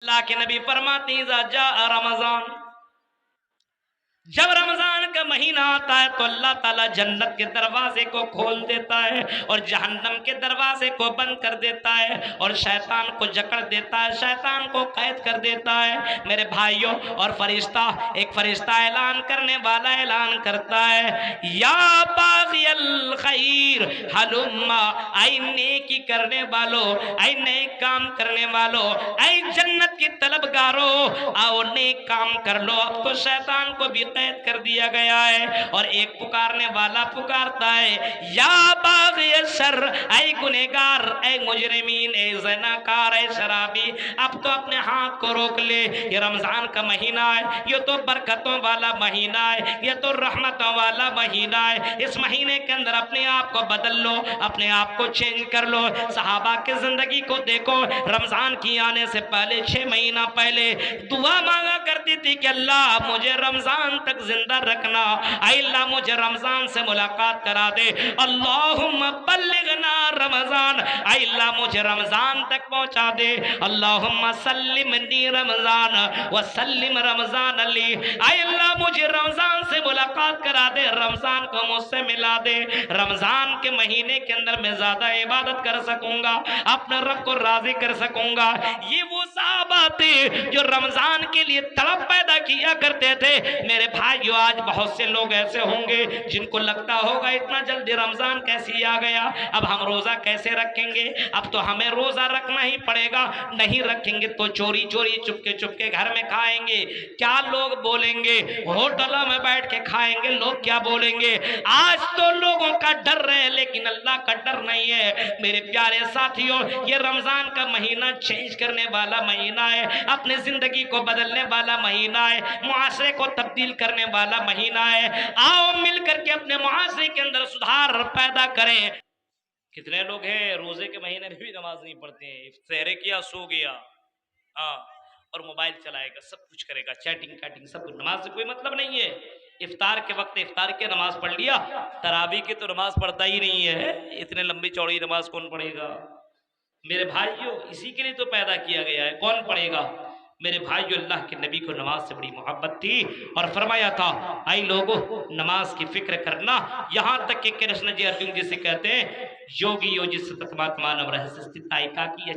अल्लाह के नबी फरमाते हैं इज़ा जाअ रमज़ान, जब रमजान का महीना आता है तो अल्लाह ताला जन्नत के दरवाजे को खोल देता है और जहन्नम के दरवाजे को बंद कर देता है और शैतान को जकड़ देता है, शैतान को कैद कर देता है। मेरे भाइयों, और एक फरिश्ता ऐलान करने वाला ऐलान करता है, या बाग़ियल खैर हलुम्मा, ऐ नेकी करने वालों, ऐ नेक काम करने वालों, ऐ जन्नत की तलबगारों, आओ नेक काम कर लो। अब तो शैतान को भी कैद कर दिया गया है और एक पुकारने वाला पुकारता है, या बाग़ी शर, ऐ गुनहगार, ऐ मुजरिमीन, ऐ ज़नाकार, ऐ शराबी, अब तो अपने हाथ को रोक ले। ये रमजान का महीना है, ये तो बरकतों वाला महीना है, ये तो रहमतों वाला महीना है। इस महीने के अंदर अपने आप को बदल लो, अपने आप को चेंज कर लो। सहाबा की जिंदगी को देखो, रमजान की आने से पहले 6 महीना पहले दुआ मांगा करती थी कि अल्लाह मुझे रमजान तक जिंदा रखना, अल्लाह मुझे रमजान से मुलाकात करा दे, अल्लाहुम्मा बल्लिगना रमजान, अल्लाह मुझे रमजान तक पहुंचा दे, अल्लाहुम्मा सल्लिमनी रमजान व सल्लिम रमजान अली, अल्लाह मुझे रमजान से मुलाकात करा दे, रमजान को मुझसे मिला दे, रमजान के महीने के अंदर मैं ज्यादा इबादत कर सकूंगा, अपने रब को राजी कर सकूंगा। ये वो सहाबा थे जो रमजान के लिए तड़प पैदा किया करते थे। मेरे भाइयों, आज बहुत से लोग ऐसे होंगे जिनको लगता होगा इतना जल्दी रमजान कैसे आ गया, अब हम रोजा कैसे रखेंगे, अब तो हमें रोजा रखना ही पड़ेगा, नहीं रखेंगे तो चोरी चोरी चुपके चुपके घर में खाएंगे। क्या लोग बोलेंगे, होटलों में बैठ के खाएंगे, लोग क्या बोलेंगे। आज तो लोगों का डर है लेकिन अल्लाह का डर नहीं है। मेरे प्यारे साथियों, ये रमजान का महीना चेंज करने वाला महीना है, अपने जिंदगी को बदलने वाला महीना है, मुआशरे को तब्दील करने वाला महीना है। आओ मिलकर के अपने मुआशरे के अंदर सुधार पैदा करें। कितने लोग हैं रोजे के महीने में भी नमाज नहीं पढ़ते हैं, सहरे किया सो गया, हाँ, और मोबाइल चलाएगा, सब कुछ करेगा, चैटिंग कैटिंग सब कुछ, नमाज से कोई मतलब नहीं है। इफ्तार के वक्त इफ्तार की नमाज पढ़ लिया, तरावी की तो नमाज पढ़ता ही नहीं है, इतने लंबी चौड़ी नमाज कौन पढ़ेगा। मेरे भाइयों, इसी के लिए तो पैदा किया गया है, कौन पढ़ेगा। मेरे भाइयों, अल्लाह के नबी को नमाज से बड़ी मोहब्बत थी और फरमाया था, आई लोगों नमाज की फिक्र करना। यहाँ तक कि कृष्ण जी अर्जुन जी से कहते हैं, योगी योजी सतमात्मानव रहस्य स्थिताई का की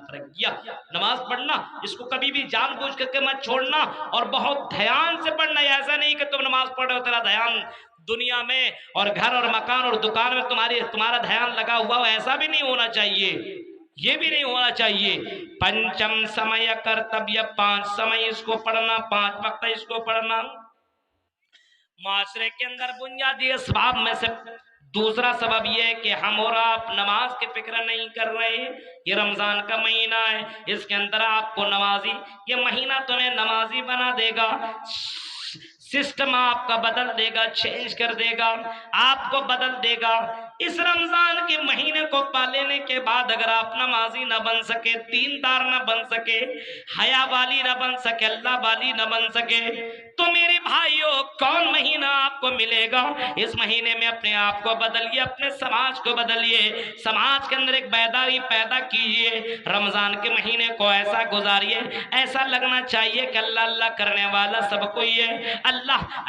प्रज्ञा, नमाज पढ़ना इसको कभी भी जानबूझ करके मत छोड़ना और बहुत ध्यान से पढ़ना। ऐसा नहीं कि तुम नमाज पढ़ रहे हो, तेरा ध्यान दुनिया में और घर और मकान और दुकान में तुम्हारा ध्यान लगा हुआ हो, ऐसा भी नहीं होना चाहिए, ये भी नहीं होना चाहिए। पंचम समय कर्तव्य, 5 समय इसको पढ़ना, 5 वक्त इसको पढ़ना। माशरे के अंदर बुनियादी असबाब में से दूसरा सबब यह है कि हम और आप नमाज की फिक्र नहीं कर रहे। ये रमजान का महीना है, इसके अंदर आपको नमाजी, ये महीना तुम्हें नमाजी बना देगा, सिस्टम आपका बदल देगा, चेंज कर देगा, आपको बदल देगा। इस रमजान के महीने को पा लेने के बाद अगर आप नमाजी न बन सके, दीनदार न बन सके, हया वाली न बन सके, अल्लाह वाली न बन सके, तो मेरे भाइयों कौन महीना आपको मिलेगा। इस महीने में अपने आप को बदलिए, अपने समाज को बदलिए, समाज के अंदर एक बेदारी पैदा कीजिए। रमजान के महीने को ऐसा गुजारिए, ऐसा लगना चाहिए कि अल्लाह अल्लाह करने वाला सब कोई है। अल्लाह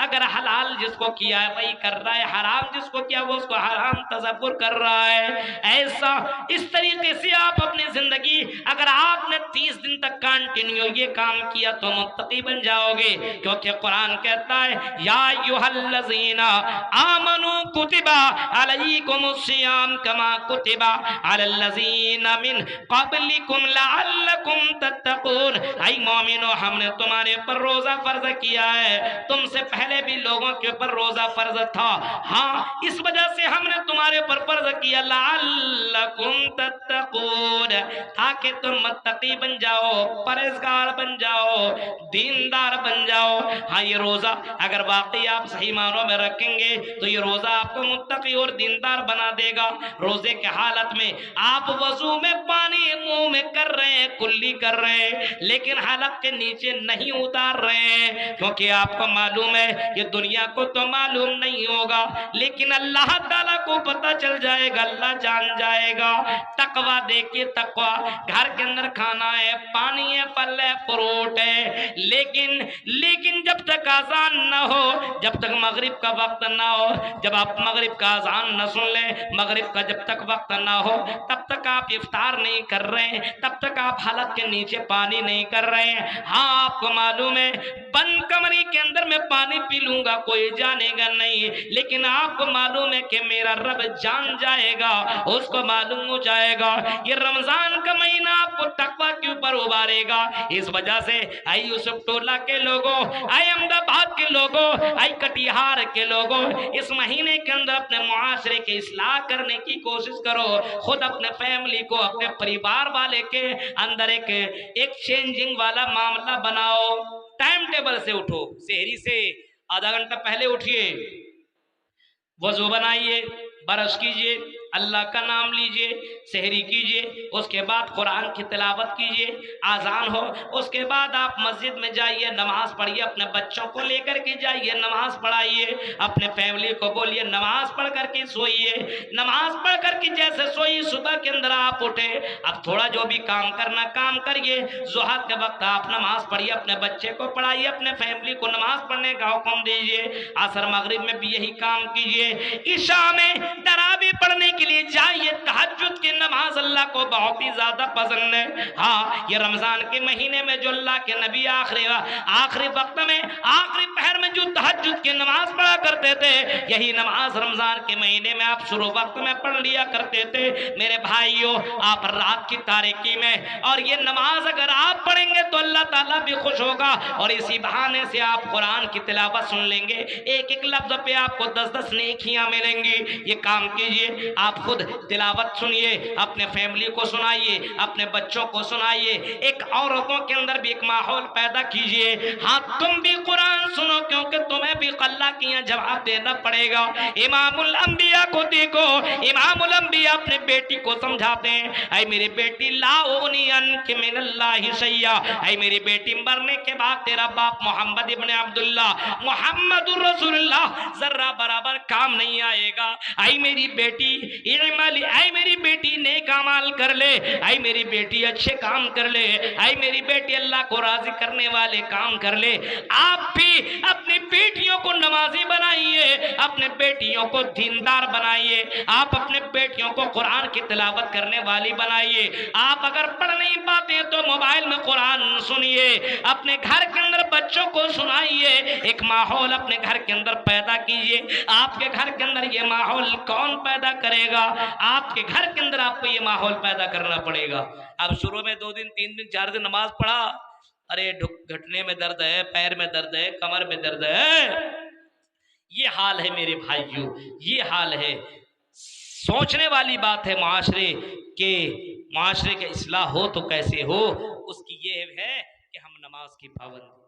अगर हलाल जिसको किया है वही कर रहा है, हराम जिसको किया वो उसको हराम तसव्वुर कर रहा है। ऐसा इस तरीके से आप अपनी जिंदगी, अगर आपने 30 दिन तक कंटिन्यू ये काम किया तो मुत्तकी बन जाओगे, क्योंकि कुरान कहता है, या अय्युहल्लज़ीना आमनू कुतिबा अलैकुमुस्सियाम कमा कुतिबा अलल्लज़ीना मिन क़ब्लिकुम लअल्लकुम तत्तक़ून। ऐ मोमिनो, हमने तुम्हारे ऊपर रोजा फर्ज किया है, तुमसे पहले भी लोगों के ऊपर रोजा फर्ज था, हाँ इस वजह से हमने तुम्हारे ऊपर फर्ज किया, लअल्लकुम तत्तक़ून, ताकि तुम मुत्तकी बन जाओ, परहेजगार बन जाओ, दीनदार बन जाओ। हाँ, ये रोजा अगर वाकई आप सही मानों में रखेंगे तो ये रोजा आपको मुत्तकी और दीनदार बना देगा। रोजे के हालत में आप वजू में पानी मुंह में कर रहे हैं, कुल्ली कर रहे हैं, लेकिन हलक के नीचे नहीं उतार रहे हैं, क्योंकि आपको मालूम है ये दुनिया को तो मालूम नहीं होगा लेकिन अल्लाह ताला को पता चल जाएगा, अल्लाह जान जाएगा। तकवा देखिए, तकवा घर के अंदर खाना है, पानी है, फल है, फ्रूट है, लेकिन जब तक आजान न हो, जब तक मगरिब का वक्त ना हो, जब आप मगरिब का आजान न सुन ले, मगरिब का जब तक वक्त ना हो, तब तक आप इफ्तार नहीं कर रहे हैं, तब तक आप हालत के नीचे पानी नहीं कर रहे हैं। हाँ, आपको मालूम है बंद कमरे के अंदर मैं पानी पी लूंगा, कोई जानेगा नहीं, लेकिन आपको मालूम है कि मेरा रब जान जाएगा, उसको मालूम हो जाएगा। ये रमजान का महीना आपको तकवा के ऊपर उबारेगा। इस वजह से आई यूसुफ टोला के लोगों, आई अहमदाबाद के लोगों, आई कटिहार के लोगों, इस महीने के अंदर अपने मुआशरे के इस्लाह करने की कोशिश करो। खुद अपने फैमिली को, अपने परिवार वाले के अंदर एक चेंजिंग वाला मामला बनाओ। टाइम टेबल से उठो, सेहरी से आधा घंटा पहले उठिए, वजू बनाइए, बरस कीजिए, अल्लाह का नाम लीजिए, सहरी कीजिए, उसके बाद कुरान की तिलावत कीजिए, आजान हो, उसके बाद आप मस्जिद में जाइए, नमाज पढ़िए, अपने बच्चों को लेकर के जाइए, नमाज पढ़ाइए, अपने फैमिली को बोलिए नमाज पढ़ करके सोइए, नमाज पढ़ करके जैसे सोइए सुबह के अंदर आप उठे, अब थोड़ा जो भी काम करना काम करिए, ज़ुहर के वक्त आप नमाज पढ़िए, अपने बच्चे को पढ़ाइए, अपने फैमिली को नमाज पढ़ने का हुक्म दीजिए, असर मगरिब में भी यही काम कीजिए, ईशा में तरावी पढ़ने के लिए जाइए, तहज्जुद की नमाज अल्लाह को बहुत ही ज्यादा पसंद है। हाँ, ये रमजान के महीने में जो अल्लाह के नबी आखिरी वक्त में, आखिरी पहर में जो तहज्जुद की नमाज पढ़ा करते थे, यही नमाज रमजान के महीने में आप शुरू वक्त में पढ़ लिया करते थे। मेरे भाइयों, आप रात की तारीकी में और ये नमाज अगर आप पढ़ेंगे तो अल्लाह ताला भी खुश होगा, और इसी बहाने से आप कुरान की तिलावत सुन लेंगे, एक एक लफ्ज पे आपको 10-10 नेकियां मिलेंगी। ये काम कीजिए, आप खुद तिलावत सुनिए, अपने फैमिली को सुनाइए, अपने बच्चों को सुनाइए, एक औरतों के अंदर भी एक माहौल पैदा कीजिए। हाँ, तुम भी कुरान सुनो, क्योंकि तुम्हें भी अल्लाह की यहाँ जवाब देना पड़ेगा। इमामुल अंबिया को देखो, इमामुल अंबिया अपने बेटी को समझाते हैं, ऐ मेरी बेटी लाउनी अनके मिनल्लाहि शैया, ऐ मेरी बेटी मरने के बाद तेरा बाप मोहम्मद इब्ने अब्दुल्लाह मुहम्मदुर रसूलुल्लाह जर्रा बराबर काम नहीं आएगा। आई मेरी बेटी इमाली, आई मेरी बेटी नेक अमाल कर ले, आई मेरी बेटी अच्छे काम कर ले, आई मेरी बेटी अल्लाह को राजी करने वाले काम कर ले। आप भी अपनी बेटियों को नमाजी बनाइए, अपने बेटियों को दीनदार बनाइए, आप अपने बेटियों को कुरान की तिलावत करने वाली बनाइए। आप अगर पढ़ नहीं पाते तो मोबाइल में कुरान सुनिए, अपने घर के अंदर बच्चों को सुनाइए, एक माहौल अपने घर के अंदर पैदा कीजिए। आपके घर के अंदर ये माहौल कौन पैदा करेगा? आपके घर के अंदर आपको ये माहौल पैदा करना पड़ेगा। अब शुरू में 2 दिन 3 दिन 4 दिन नमाज पढ़ा, अरे घुटने में दर्द है, पैर में दर्द है, कमर में दर्द है, ये हाल है मेरे भाइयों, ये हाल है। सोचने वाली बात है माशरे के इस्लाह हो तो कैसे हो, उसकी ये है कि हम नमाज की पाबंदी